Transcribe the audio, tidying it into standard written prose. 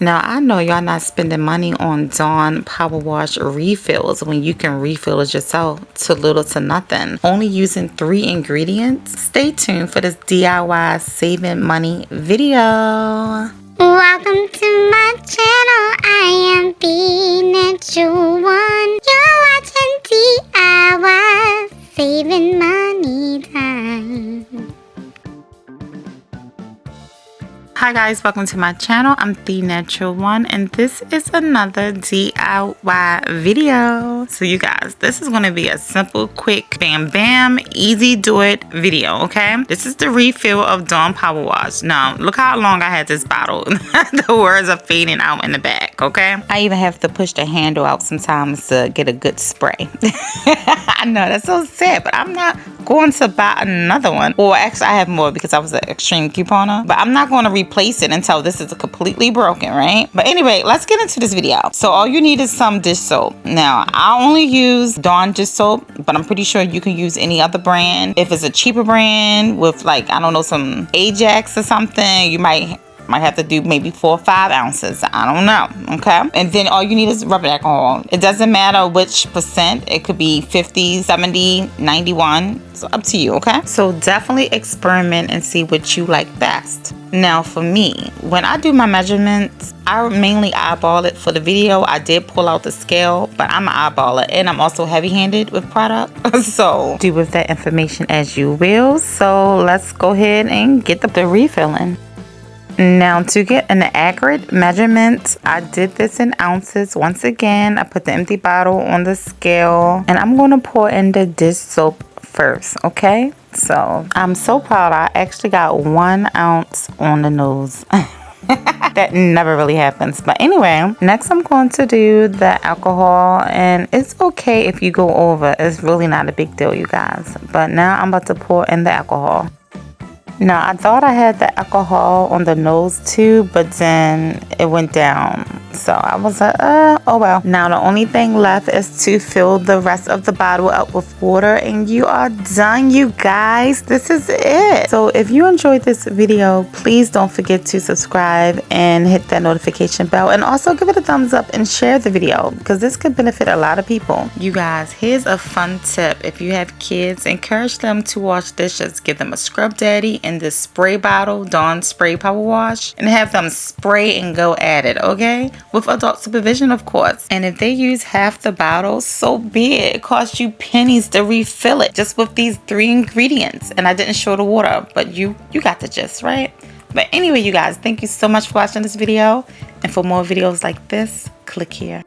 Now, I know y'all not spending money on Dawn Powerwash refills when you can refill it yourself to little to nothing, only using 3 ingredients. Stay tuned for this DIY saving money video. Welcome to my channel. I am the natural one. You're watching DIY saving money time. Hi guys, welcome to my channel. I'm the natural one and this is another DIY video. So you guys, this is going to be a simple, quick, bam bam, easy do it video, okay? This is the refill of Dawn Powerwash. Now, look how long I had this bottle. The words are fading out in the back, okay? I even have to push the handle out sometimes to get a good spray. I know, that's so sad, but I'm not going to buy another one. Well, actually, I have more because I was an extreme couponer, but I'm not going to replace it until this is completely broken, right? But anyway, let's get into this video. So all you need is some dish soap. Now, I only use Dawn dish soap, but I'm pretty sure you can use any other brand. If it's a cheaper brand with, like, I don't know, some Ajax or something, you might have to do maybe 4 or 5 ounces. I don't know. Okay. And then all you need is rubbing alcohol. It doesn't matter which percent. It could be 50, 70, 91. It's up to you. Okay. So definitely experiment and see what you like best. Now for me, when I do my measurements, I mainly eyeball it for the video. I did pull out the scale, but I'm an eyeballer and I'm also heavy-handed with product. So do with that information as you will. So let's go ahead and get the refilling. Now to get an accurate measurement, I did this in ounces. Once again, I put the empty bottle on the scale and I'm going to pour in the dish soap first, okay? So I'm so proud I actually got 1 ounce on the nose. That never really happens. But anyway, next I'm going to do the alcohol, and it's okay if you go over. It's really not a big deal, you guys. But now I'm about to pour in the alcohol. Now, I thought I had the alcohol on the nose too, but then it went down. So I was like, oh well. Now, the only thing left is to fill the rest of the bottle up with water, and you are done, you guys. This is it. So if you enjoyed this video, please don't forget to subscribe and hit that notification bell. And also give it a thumbs up and share the video because this could benefit a lot of people. You guys, here's a fun tip. If you have kids, encourage them to wash dishes. Give them a scrub daddy in this spray bottle, Dawn Spray Power Wash, and have them spray and go at it, okay? With adult supervision, of course. And if they use half the bottle, so be it. It costs you pennies to refill it just with these 3 ingredients. And I didn't show the water, but you got the gist, right? But anyway, you guys, thank you so much for watching this video. And for more videos like this, click here.